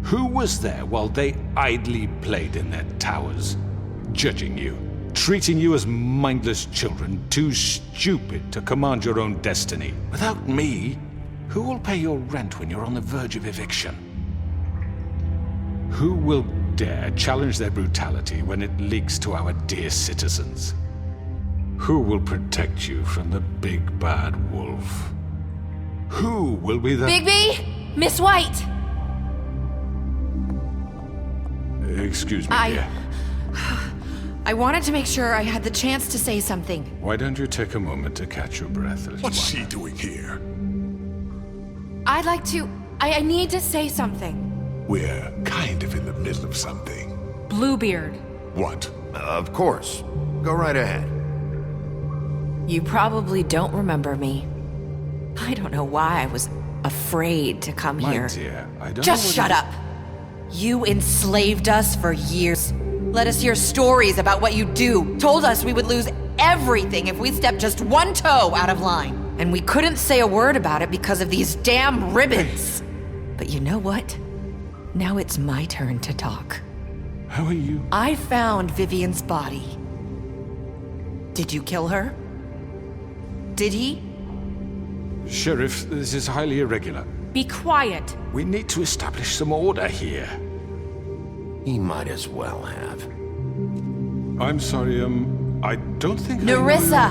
S8: Who was there while they idly played in their towers, judging you, treating you as mindless children, too stupid to command your own destiny? Without me, who will pay your rent when you're on the verge of eviction? Who will dare challenge their brutality when it leaks to our dear citizens? Who will protect you from the big bad wolf? Who will be the...
S17: Bigby? Miss White!
S8: Excuse me, dear.
S17: I wanted to make sure I had the chance to say something.
S8: Why don't you take a moment to catch your breath?
S16: What's she doing here?
S17: I'd like to... I need to say something.
S16: We're kind of in the middle of something.
S5: Bluebeard.
S16: What?
S2: Of course. Go right ahead.
S17: You probably don't remember me. I don't know why I was afraid to come
S8: My
S17: here.
S8: dear, I don't
S17: Just
S8: know
S17: shut up. You enslaved us for years. Let us hear stories about what you do. Told us we would lose everything if we stepped just one toe out of line. And we couldn't say a word about it because of these damn ribbons. But you know what? Now it's my turn to talk.
S8: How are you?
S17: I found Vivian's body. Did you kill her? Did he?
S8: Sheriff, this is highly irregular.
S5: Be quiet.
S8: We need to establish some order here.
S2: He might as well have.
S8: I'm sorry, I don't think
S17: Nerissa!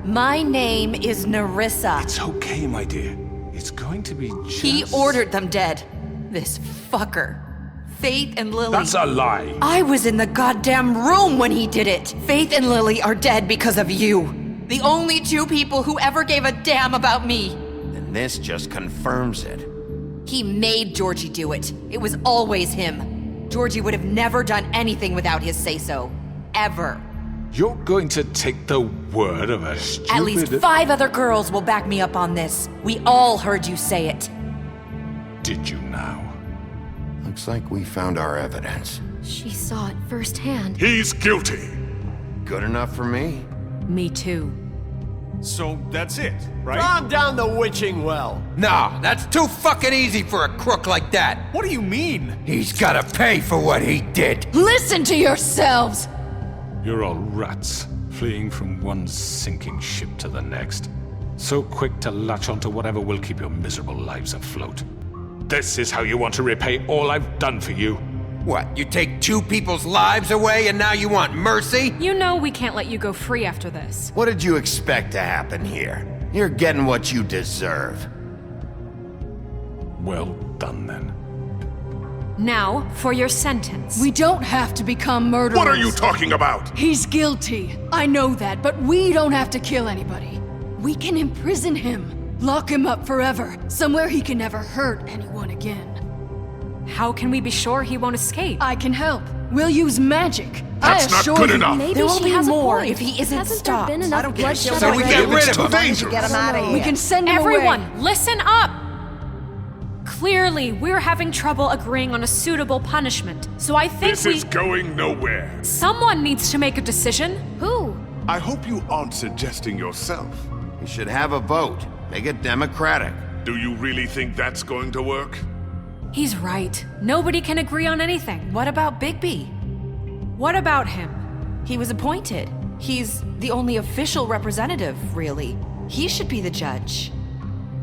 S17: My name is Nerissa.
S8: It's okay, my dear. It's going to be just...
S17: He ordered them dead. This fucker. Faith and Lily.
S8: That's a lie.
S17: I was in the goddamn room when he did it. Faith and Lily are dead because of you. The only two people who ever gave a damn about me.
S2: And this just confirms it.
S17: He made Georgie do it. It was always him. Georgie would have never done anything without his say-so. Ever.
S8: You're going to take the word of a stupid...
S17: At least 5 other girls will back me up on this. We all heard you say it.
S8: Did you now?
S2: Looks like we found our evidence.
S15: She saw it firsthand.
S16: He's guilty.
S2: Good enough for me.
S5: Me too.
S14: So that's it, right?
S18: Calm down the witching well.
S2: Nah, that's too fucking easy for a crook like that.
S14: What do you mean?
S2: He's gotta pay for what he did.
S1: Listen to yourselves!
S8: You're all rats, fleeing from one sinking ship to the next. So quick to latch onto whatever will keep your miserable lives afloat. This is how you want to repay all I've done for you.
S2: What, you take 2 people's lives away and now you want mercy?
S5: You know we can't let you go free after this.
S2: What did you expect to happen here? You're getting what you deserve.
S8: Well done, then.
S5: Now, for your sentence.
S1: We don't have to become murderers.
S16: What are you talking about?
S1: He's guilty. I know that, but we don't have to kill anybody. We can imprison him. Lock him up forever. Somewhere he can never hurt anyone again.
S5: How can we be sure he won't escape?
S1: I can help. We'll use magic.
S16: That's not good enough.
S15: Maybe
S17: There will
S15: she
S17: be
S15: has
S17: more
S15: a point.
S17: if he isn't
S15: Hasn't
S17: stopped.
S15: there been
S4: I
S15: enough
S4: don't care.
S15: bloodshed
S4: So we
S15: already?
S4: get
S16: rid of him.
S4: Why don't you get him out of here?
S1: We can send him
S5: Everyone,
S1: away.
S5: listen up! Clearly, we're having trouble agreeing on a suitable punishment, so I think
S16: This is going nowhere.
S5: Someone needs to make a decision.
S15: Who?
S16: I hope you aren't suggesting yourself.
S2: You should have a vote. Make it democratic.
S16: Do you really think that's going to work?
S5: He's right. Nobody can agree on anything.
S17: What about Bigby?
S5: What about him?
S17: He was appointed. He's the only official representative, really. He should be the judge.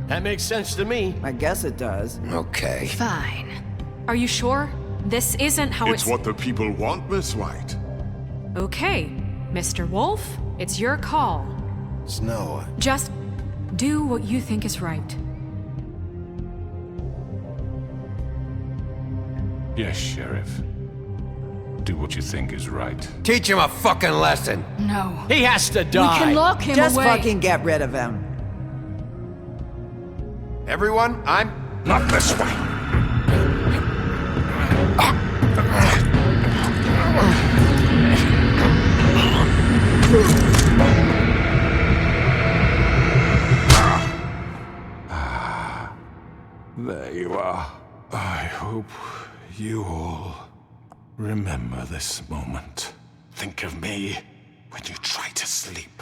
S18: That makes sense to me.
S4: I guess it does.
S2: Okay.
S1: Fine.
S5: Are you sure? This isn't how
S16: It's what the people want, Miss White.
S5: Okay, Mr. Wolf, it's your call.
S2: Snow.
S5: Just do what you think is right.
S8: Yes, Sheriff. Do what you think is right.
S18: Teach him a fucking lesson.
S1: No.
S18: He has to die.
S1: We can lock him
S4: Just
S1: away.
S4: fucking get rid of him.
S2: Everyone, I'm...
S16: Not this way.
S8: There you are. I hope you all remember this moment. Think of me when you try to sleep.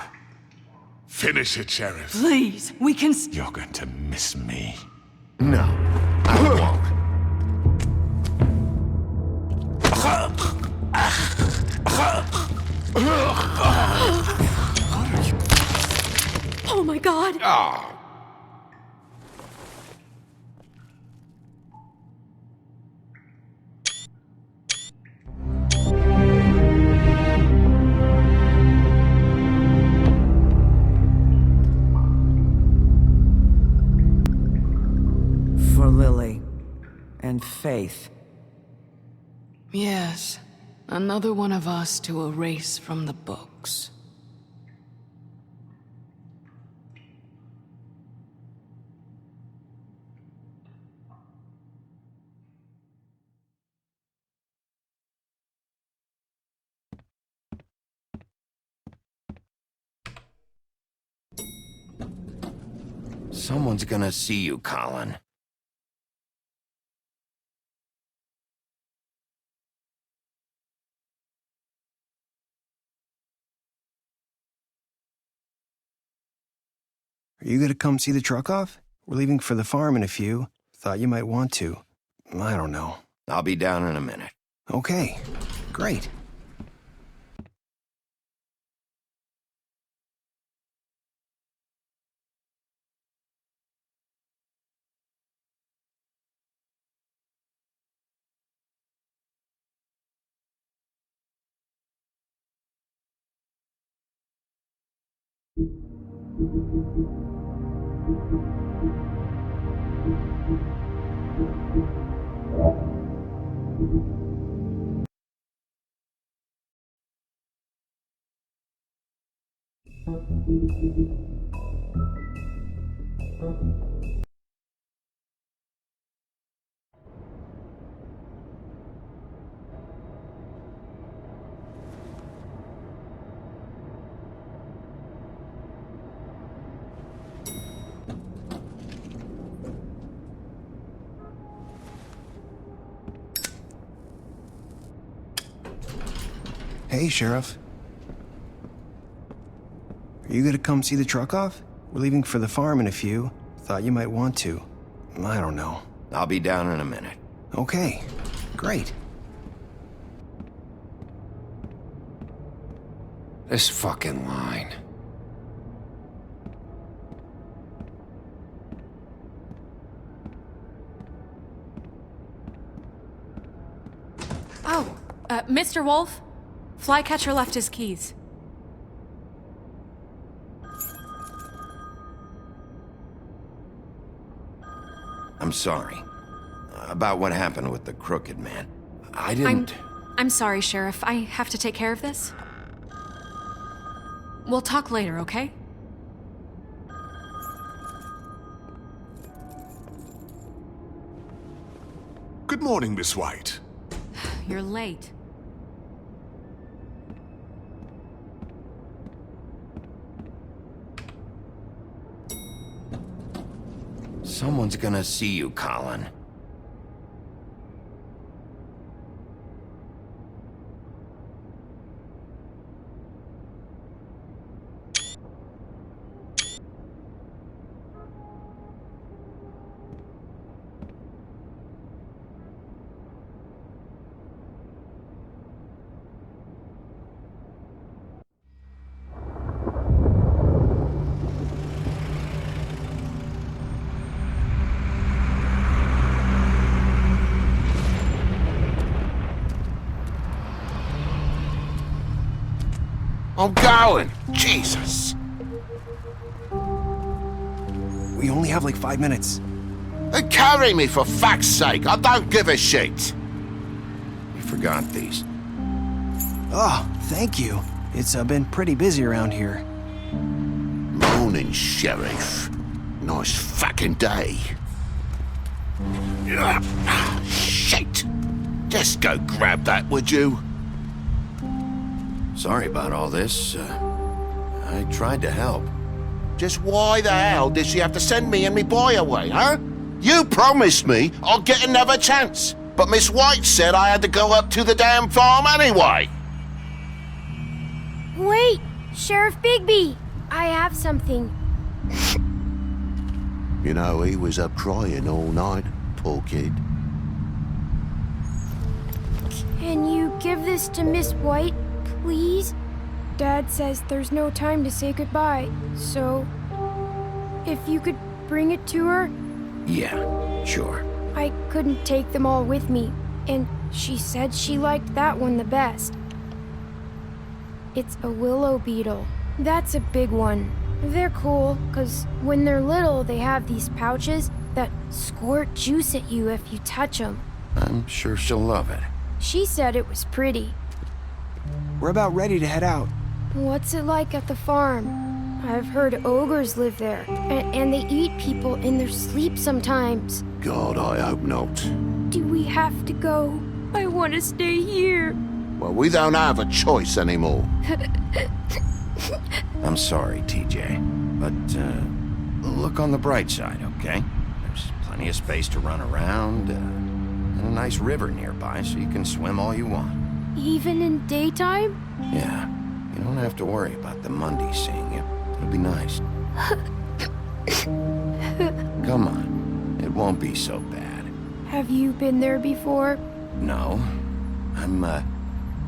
S16: Finish it, Sheriff.
S1: Please, we can...
S8: You're going to miss me.
S2: No, I won't.
S15: Oh my god!
S2: Oh.
S4: For Lily. And Faith.
S1: Yes. Another one of us to erase from the books.
S2: Someone's gonna see you, Colin.
S19: Are you gonna come see the truck off? We're leaving for the farm in a few. Thought you might want to. I don't know.
S2: I'll be down in a minute.
S19: Okay, great. Hey, Sheriff. Are you gonna come see the truck off? We're leaving for the farm in a few. Thought you might want to. I don't know.
S2: I'll be down in a minute.
S19: Okay, great.
S2: This fucking line.
S5: Oh, Mr. Wolf, Flycatcher left his keys.
S2: I'm sorry. About what happened with the Crooked Man. I didn't...
S5: I'm sorry, Sheriff. I have to take care of this. We'll talk later, okay?
S16: Good morning, Miss White.
S5: You're late.
S2: Someone's gonna see you, Colin.
S8: I'm going! Jesus!
S19: We only have like 5 minutes.
S8: Carry me, for fuck's sake! I don't give a shit!
S2: You forgot these.
S19: Oh, thank you. It's been pretty busy around here.
S8: Morning, Sheriff. Nice fucking day. Shit! Just go grab that, would you?
S2: Sorry about all this. I tried to help.
S8: Just why the hell did she have to send me and me boy away, huh? You promised me I'll get another chance, but Miss White said I had to go up to the damn farm anyway.
S15: Wait! Sheriff Bigby! I have something.
S8: You know, he was up crying all night, poor kid.
S15: Can you give this to Miss White, please? Dad says there's no time to say goodbye, so if you could bring it to her?
S2: Yeah, sure.
S15: I couldn't take them all with me, and she said she liked that one the best. It's a willow beetle. That's a big one. They're cool, 'cause when they're little, they have these pouches that squirt juice at you if you touch them.
S2: I'm sure she'll love it.
S15: She said it was pretty.
S19: We're about ready to head out.
S15: What's it like at the farm? I've heard ogres live there, and they eat people in their sleep sometimes.
S8: God, I hope not.
S15: Do we have to go? I want to stay here.
S8: Well, we don't have a choice anymore.
S2: I'm sorry, TJ, but look on the bright side, okay? There's plenty of space to run around, and a nice river nearby so you can swim all you want.
S15: Even in daytime?
S2: Yeah, you don't have to worry about the Mundy seeing you. It'll be nice. Come on, it won't be so bad.
S15: Have you been there before?
S2: No,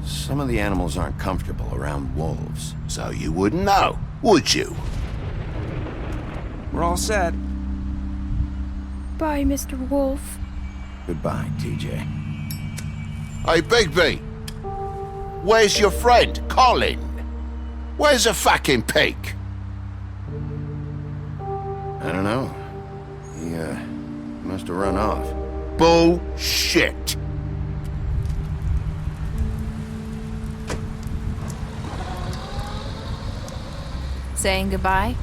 S2: some of the animals aren't comfortable around wolves.
S8: So you wouldn't know, would you?
S19: We're all set.
S15: Bye, Mr. Wolf.
S2: Goodbye, TJ.
S8: Hey, Bigby! Where's your friend, Colin? Where's the fucking pig?
S2: I don't know. He, must have run off.
S8: Bullshit!
S17: Saying goodbye?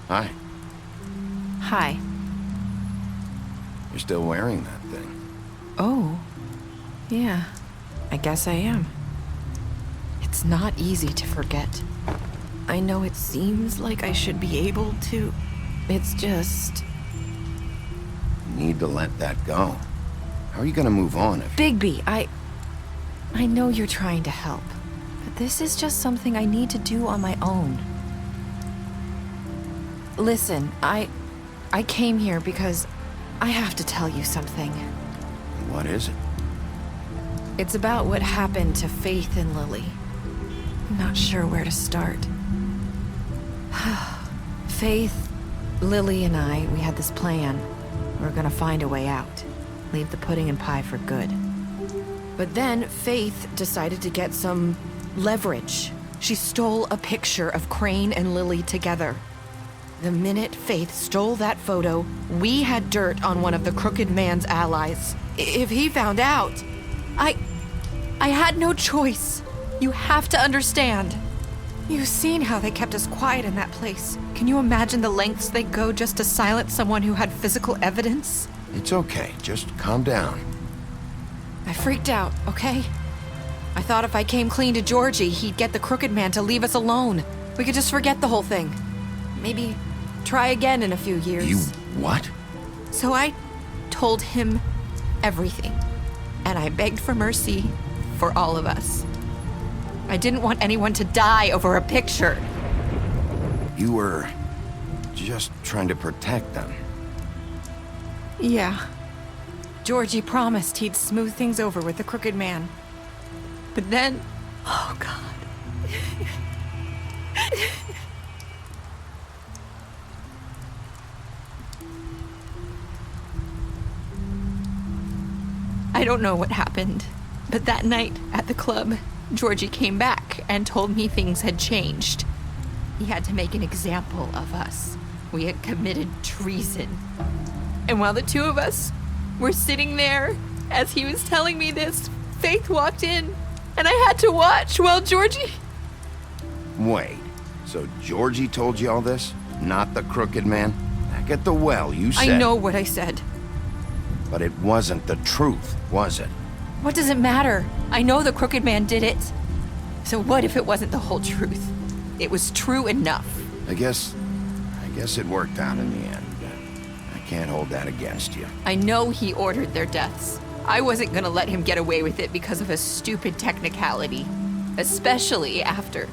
S2: Hi.
S17: Hi.
S2: You're still wearing that thing.
S17: Oh. Yeah. I guess I am. It's not easy to forget. I know it seems like I should be able to. It's just...
S2: You need to let that go. How are you gonna move on if...
S17: Bigby, I know you're trying to help, but this is just something I need to do on my own. Listen, I came here because I have to tell you something.
S2: What is it?
S17: It's about what happened to Faith and Lily. I'm not sure where to start. Faith, Lily, and I, we had this plan. We were gonna find a way out. Leave the pudding and pie for good. But then Faith decided to get some leverage. She stole a picture of Crane and Lily together. The minute Faith stole that photo, we had dirt on one of the Crooked Man's allies. If he found out, I had no choice.
S5: You have to understand. You've seen how they kept us quiet in that place. Can you imagine the lengths they go just to silence someone who had physical evidence?
S2: It's okay. Just calm down.
S5: I freaked out, okay? I thought if I came clean to Georgie, he'd get the Crooked Man to leave us alone. We could just forget the whole thing. Maybe try again in a few years.
S2: You what?
S5: So I told him everything. And I begged for mercy for all of us. I didn't want anyone to die over a picture.
S2: You were just trying to protect them.
S5: Yeah. Georgie promised he'd smooth things over with the Crooked Man. But then... Oh, God. I don't know what happened, but that night at the club, Georgie came back and told me things had changed. He had to make an example of us. We had committed treason. And while the two of us were sitting there, as he was telling me this, Faith walked in, and I had to watch while Georgie...
S2: Wait, so Georgie told you all this? Not the Crooked Man? Back at the well, you said...
S5: I know what I said.
S2: But it wasn't the truth, was it?
S5: What does it matter? I know the Crooked Man did it. So what if it wasn't the whole truth? It was true enough.
S2: I guess it worked out in the end. I can't hold that against you.
S5: I know he ordered their deaths. I wasn't gonna let him get away with it because of a stupid technicality. Especially after...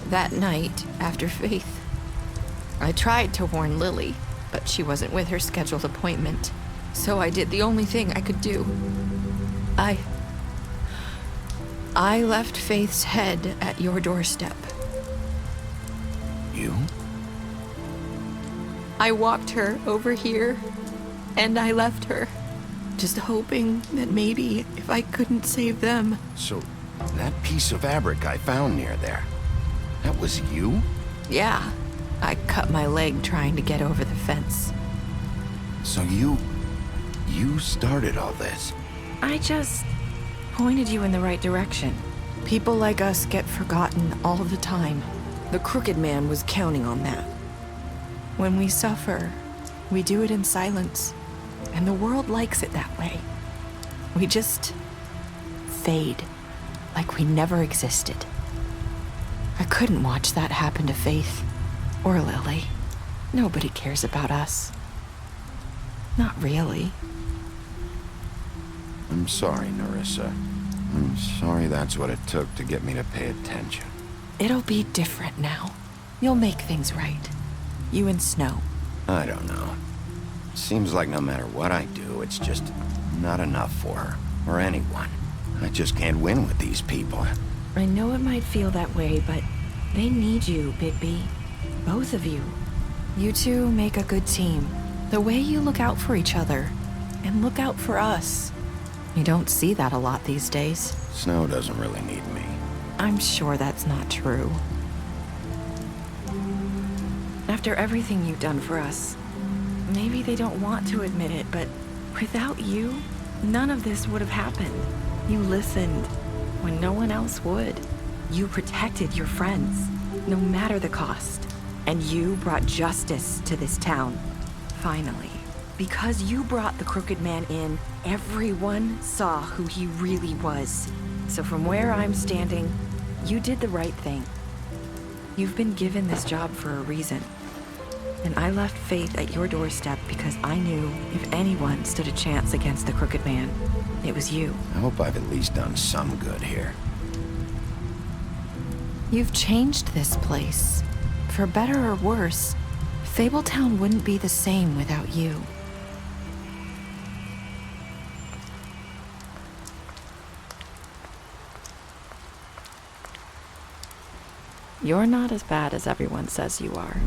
S5: that night, after Faith. I tried to warn Lily, but she wasn't with her scheduled appointment. So I did the only thing I could do. I left Faith's head at your doorstep.
S2: You?
S5: I walked her over here, and I left her. Just hoping that maybe if I couldn't save them...
S2: So, that piece of fabric I found near there, that was you?
S5: Yeah. I cut my leg trying to get over the fence.
S2: So you started all this?
S5: I just pointed you in the right direction. People like us get forgotten all the time. The Crooked Man was counting on that. When we suffer, we do it in silence, and the world likes it that way. We just fade, like we never existed. I couldn't watch that happen to Faith, or Lily. Nobody cares about us. Not really.
S2: I'm sorry, Nerissa. I'm sorry that's what it took to get me to pay attention.
S5: It'll be different now. You'll make things right. You and Snow.
S2: I don't know. Seems like no matter what I do, it's just not enough for her, or anyone. I just can't win with these people.
S5: I know it might feel that way, but they need you, Bigby. Both of you. You two make a good team. The way you look out for each other, and look out for us. You don't see that a lot these days.
S2: Snow doesn't really need me.
S5: I'm sure that's not true. After everything you've done for us, maybe they don't want to admit it, but without you, none of this would have happened. You listened when no one else would. You protected your friends, no matter the cost. And you brought justice to this town. Finally. Because you brought the Crooked Man in, everyone saw who he really was. So from where I'm standing, you did the right thing. You've been given this job for a reason. And I left Faith at your doorstep because I knew if anyone stood a chance against the Crooked Man, it was you.
S2: I hope I've at least done some good here.
S5: You've changed this place. For better or worse, Fabletown wouldn't be the same without you. You're not as bad as everyone says you are.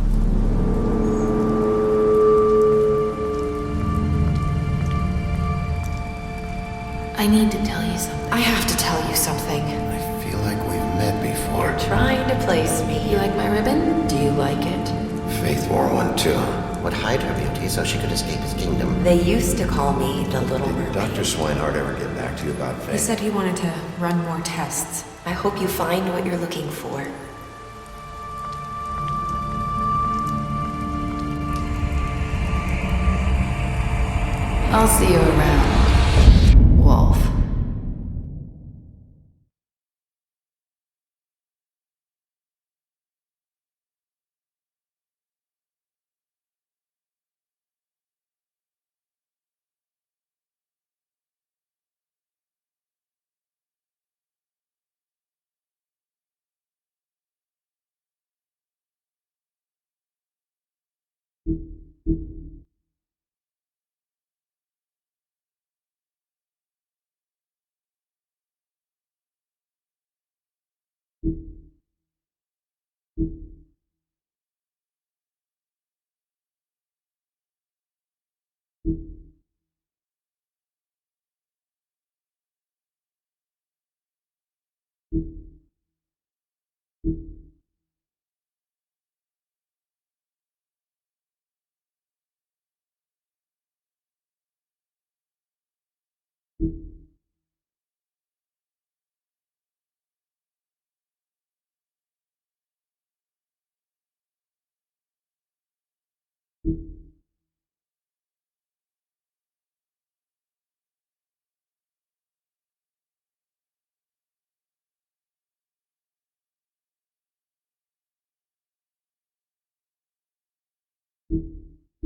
S3: I need to tell you something.
S5: I have to tell you something.
S2: I feel like we've met before.
S3: You're trying to place me. You like my ribbon? Do you like it?
S2: Faith wore one too.
S20: would hide her beauty so she could escape his kingdom.
S3: They used to call me the Little Mermaid.
S2: Dr. Swinehart ever get back to you about Faye?
S5: He said he wanted to run more tests.
S3: I hope you find what you're looking for. I'll see you around, Wolf.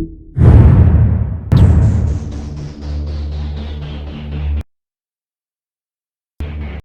S20: You